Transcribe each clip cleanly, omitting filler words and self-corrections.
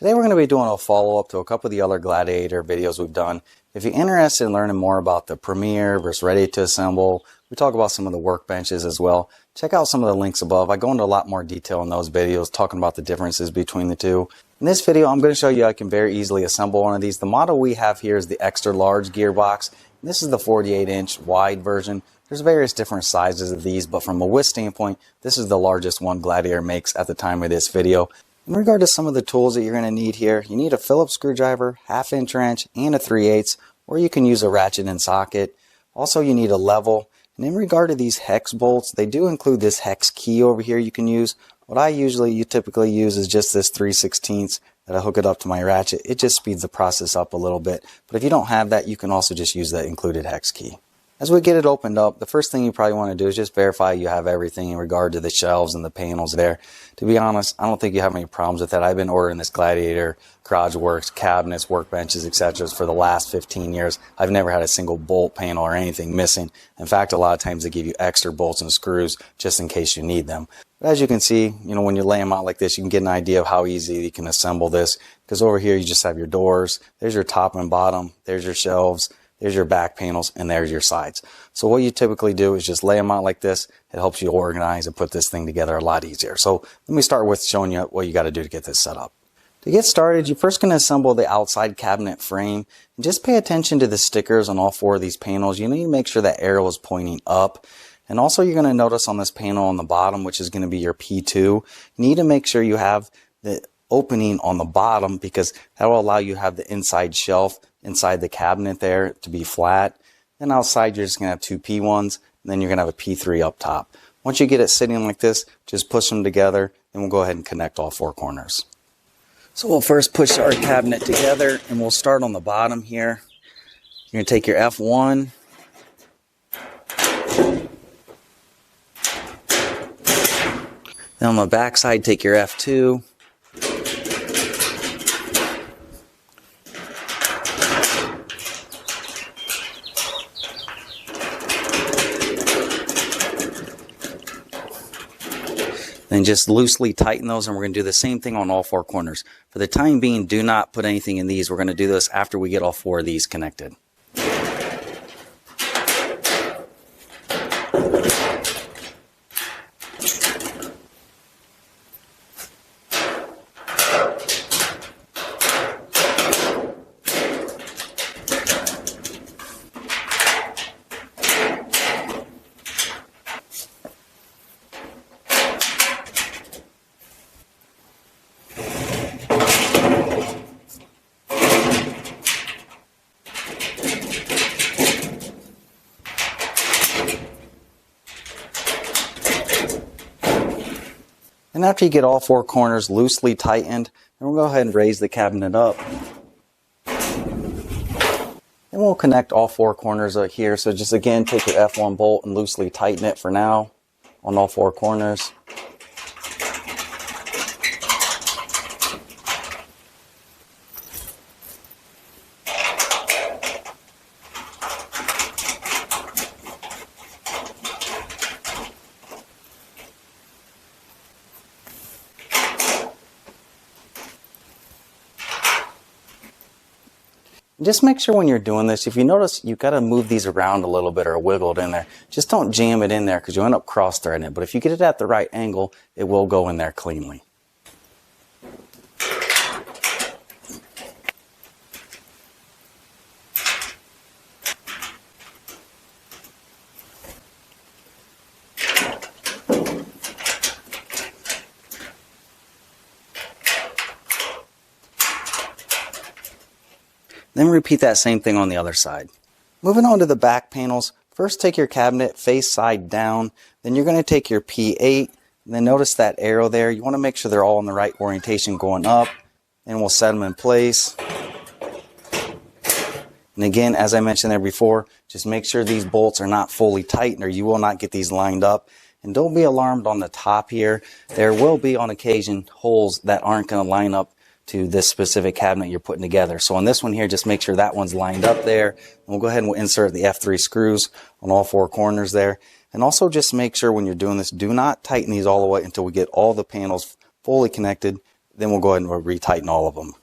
Today we're going to be doing a follow-up to a couple of the other Gladiator videos we've done. If you're interested in learning more about the Premier versus Ready to Assemble, we talk about some of the workbenches as well. Check out some of the links above. I go into a lot more detail in those videos talking about the differences between the two. In this video, I'm going to show you how I can very easily assemble one of these. The model we have here is the extra large gearbox. This is the 48-inch wide version. There's various different sizes of these, but from a width standpoint, this is the largest one Gladiator makes at the time of this video. In regard to some of the tools that you're going to need here, you need a Phillips screwdriver, 1/2-inch wrench, and a 3/8, or you can use a ratchet and socket. Also, you need a level. And in regard to these hex bolts, they do include this hex key over here you can use. What you typically use is just this 3/16 that I hook it up to my ratchet. It just speeds the process up a little bit. But if you don't have that, you can also just use that included hex key. As we get it opened up, the first thing you probably want to do is just verify you have everything in regard to the shelves and the panels there. To be honest, I don't think you have any problems with that. I've been ordering this Gladiator Garageworks, cabinets, workbenches, etc. for the last 15 years. I've never had a single bolt, panel, or anything missing. In fact, a lot of times they give you extra bolts and screws just in case you need them. But as you can see, when you lay them out like this, you can get an idea of how easy you can assemble this. Because over here you just have your doors, there's your top and bottom, there's your shelves, there's your back panels, and there's your sides. So what you typically do is just lay them out like this. It helps you organize and put this thing together a lot easier. So let me start with showing you what you got to do to get this set up. To get started, you're first going to assemble the outside cabinet frame. And just pay attention to the stickers on all four of these panels. You need to make sure that arrow is pointing up. And also you're going to notice on this panel on the bottom, which is going to be your P2, you need to make sure you have the opening on the bottom, because that will allow you to have the inside shelf inside the cabinet there to be flat. Then outside you're just going to have two P1s, and then you're going to have a P3 up top. Once you get it sitting like this, just push them together, and we'll go ahead and connect all four corners. So we'll first push our cabinet together, and we'll start on the bottom here. You're going to take your F1, then on the back side take your F2, then just loosely tighten those, and we're going to do the same thing on all four corners. For the time being, do not put anything in these. We're going to do this after we get all four of these connected. And after you get all four corners loosely tightened, then we'll go ahead and raise the cabinet up. And we'll connect all four corners up here. So just again, take your F1 bolt and loosely tighten it for now on all four corners. Just make sure when you're doing this, if you notice, you've got to move these around a little bit or wiggle it in there. Just don't jam it in there, because you'll end up cross-threading it. But if you get it at the right angle, it will go in there cleanly. Then repeat that same thing on the other side. Moving on to the back panels, first take your cabinet face side down, then you're going to take your P8, and then notice that arrow there. You want to make sure they're all in the right orientation going up, and we'll set them in place. And again, as I mentioned there before, just make sure these bolts are not fully tightened or you will not get these lined up. And don't be alarmed on the top here. There will be on occasion holes that aren't going to line up to this specific cabinet you're putting together. So on this one here, just make sure that one's lined up there. And we'll go ahead and we'll insert the F3 screws on all four corners there. And also just make sure when you're doing this, do not tighten these all the way until we get all the panels fully connected. then we'll go ahead and retighten all of them.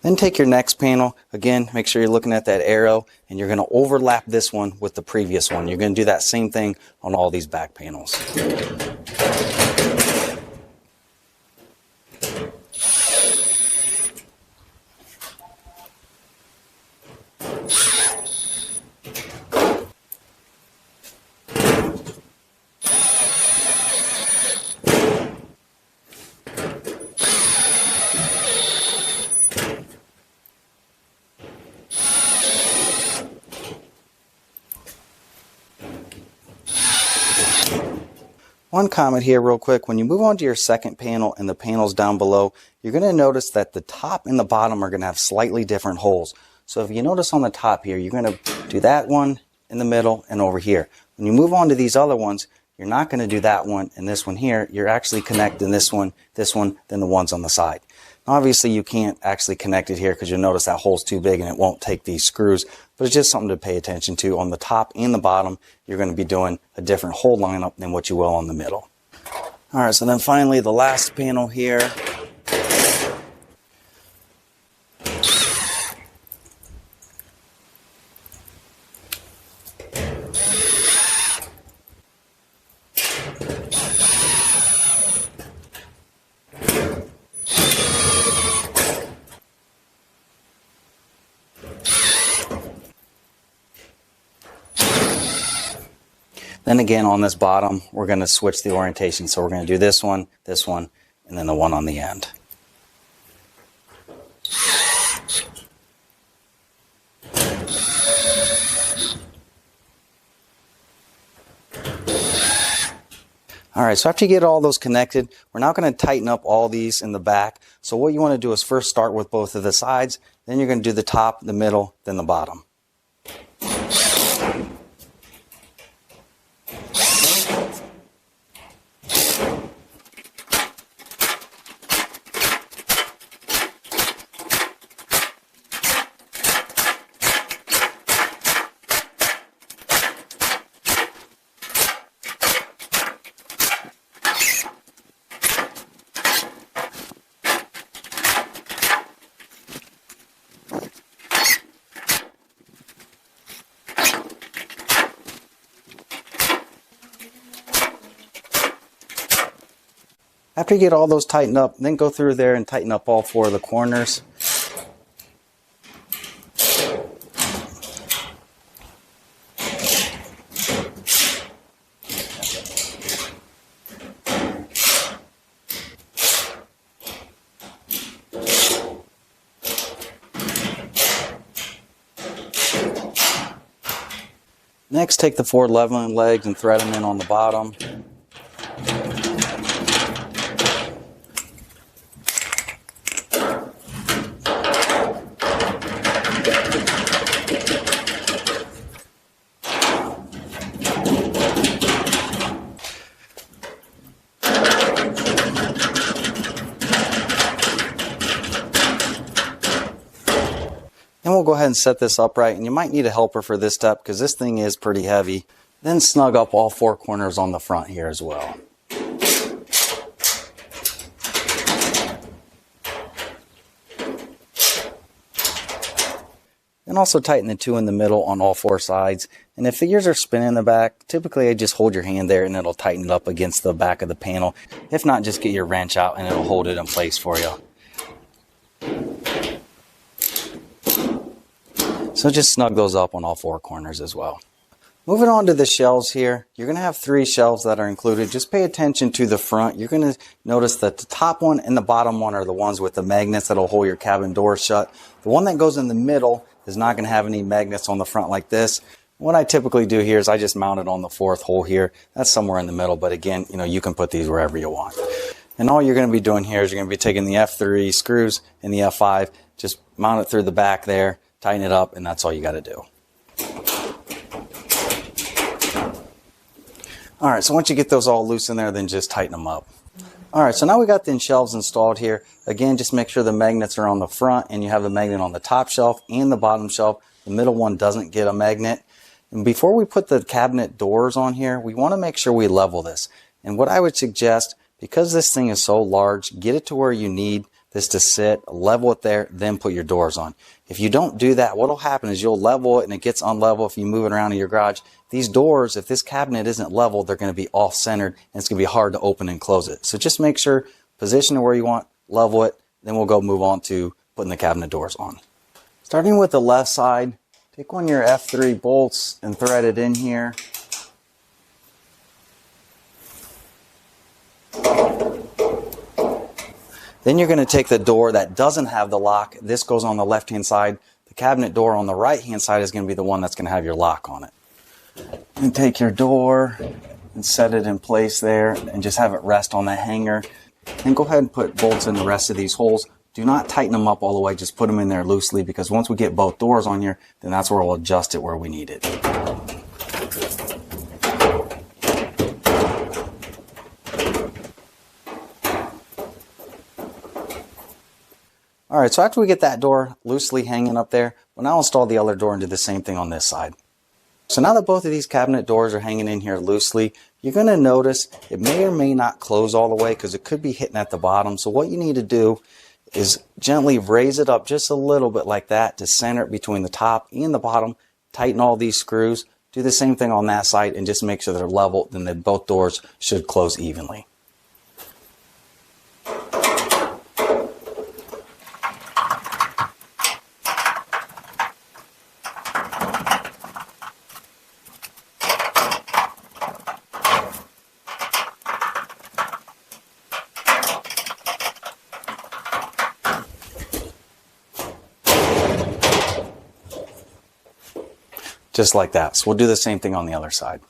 Then take your next panel, again, make sure you're looking at that arrow, and you're going to overlap this one with the previous one. You're going to do that same thing on all these back panels. One comment here real quick, when you move on to your second panel and the panels down below, you're going to notice that the top and the bottom are going to have slightly different holes. So if you notice on the top here, you're going to do that one in the middle and over here. When you move on to these other ones, you're not going to do that one and this one here. You're actually connecting this one, then the ones on the side. Now, obviously you can't actually connect it here because you'll notice that hole's too big and it won't take these screws, but it's just something to pay attention to. On the top and the bottom, you're going to be doing a different hole lineup than what you will on the middle. Alright, so then finally the last panel here. Then again on this bottom, we're going to switch the orientation. So we're going to do this one, and then the one on the end. Alright, so after you get all those connected, we're now going to tighten up all these in the back. So what you want to do is first start with both of the sides, then you're going to do the top, the middle, then the bottom. After you get all those tightened up, then go through there and tighten up all four of the corners. Next, take the 4 leveling legs and thread them in on the bottom. Then we'll go ahead and set this upright, and you might need a helper for this step because this thing is pretty heavy. Then snug up all 4 corners on the front here as well. And also tighten the 2 in the middle on all 4 sides. And if the gears are spinning in the back, typically I just hold your hand there and it'll tighten it up against the back of the panel. If not, just get your wrench out and it'll hold it in place for you. So just snug those up on all 4 corners as well. Moving on to the shelves here, you're going to have 3 shelves that are included. Just pay attention to the front. You're going to notice that the top one and the bottom one are the ones with the magnets that will hold your cabin door shut. The one that goes in the middle is not going to have any magnets on the front like this. What I typically do here is I just mount it on the 4th hole here. That's somewhere in the middle, but again, you can put these wherever you want. And all you're going to be doing here is you're going to be taking the F3 screws and the F5, just mount it through the back there, tighten it up, and that's all you got to do. Alright, so once you get those all loose in there, then just tighten them up. Alright, so now we got the shelves installed here. Again, just make sure the magnets are on the front and you have the magnet on the top shelf and the bottom shelf. The middle one doesn't get a magnet. And before we put the cabinet doors on here, we want to make sure we level this. And what I would suggest, because this thing is so large, get it to where you need this to sit, level it there, then put your doors on. If you don't do that, what will happen is you'll level it and it gets unlevel if you move it around in your garage. These doors, if this cabinet isn't level, they're going to be off-centered and it's going to be hard to open and close it. So just make sure, position it where you want, level it, then we'll go move on to putting the cabinet doors on. Starting with the left side, take one of your F3 bolts and thread it in here. Then you're going to take the door that doesn't have the lock. This goes on the left-hand side. The cabinet door on the right-hand side is going to be the one that's going to have your lock on it. And take your door and set it in place there and just have it rest on that hanger. And go ahead and put bolts in the rest of these holes. Do not tighten them up all the way. Just put them in there loosely, because once we get both doors on here, then that's where we'll adjust it where we need it. Alright, so after we get that door loosely hanging up there, we'll now install the other door and do the same thing on this side. So now that both of these cabinet doors are hanging in here loosely, you're going to notice it may or may not close all the way because it could be hitting at the bottom. So what you need to do is gently raise it up just a little bit like that to center it between the top and the bottom. Tighten all these screws. Do the same thing on that side and just make sure they're level. Then both doors should close evenly. Just like that. So we'll do the same thing on the other side.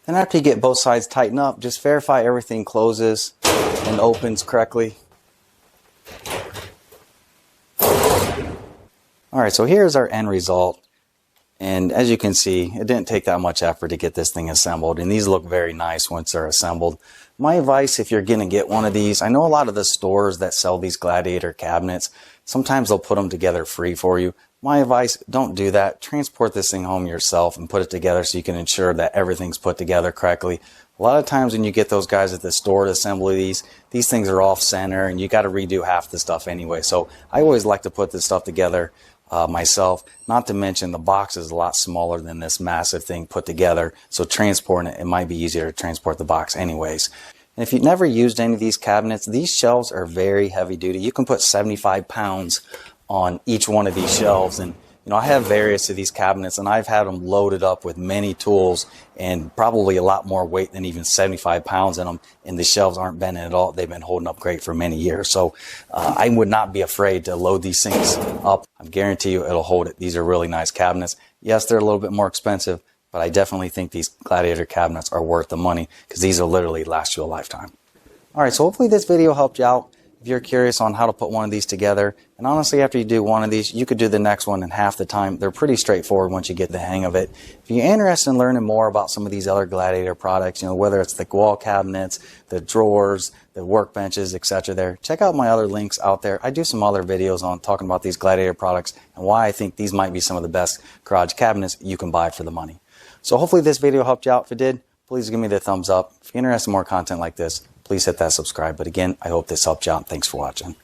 Then after you get both sides tightened up, just verify everything closes and opens correctly. Alright, so here's our end result. And as you can see, it didn't take that much effort to get this thing assembled. And these look very nice once they're assembled. My advice, if you're going to get one of these, I know a lot of the stores that sell these Gladiator cabinets, sometimes they'll put them together free for you. My advice, don't do that. Transport this thing home yourself and put it together so you can ensure that everything's put together correctly. A lot of times when you get those guys at the store to assemble these things are off center and you got to redo half the stuff anyway. So I always like to put this stuff together myself. Not to mention the box is a lot smaller than this massive thing put together. So transporting it might be easier to transport the box anyways. And if you've never used any of these cabinets, these shelves are very heavy duty. You can put 75 pounds on each one of these shelves. And I have various of these cabinets and I've had them loaded up with many tools and probably a lot more weight than even 75 pounds in them, and the shelves aren't bending at all. They've been holding up great for many years. So I would not be afraid to load these things up. I guarantee you it'll hold it. These are really nice cabinets. Yes, they're a little bit more expensive, but I definitely think these Gladiator cabinets are worth the money because these will literally last you a lifetime. Alright, so hopefully this video helped you out. If you're curious on how to put one of these together, and honestly after you do one of these, you could do the next one in half the time. They're pretty straightforward once you get the hang of it. If you're interested in learning more about some of these other Gladiator products, whether it's the wall cabinets, the drawers, the workbenches, etc. there, check out my other links out there. I do some other videos on talking about these Gladiator products and why I think these might be some of the best garage cabinets you can buy for the money. So hopefully this video helped you out. If it did, please give me the thumbs up. If you're interested in more content like this, please hit that subscribe. But again, I hope this helped you out. Thanks for watching.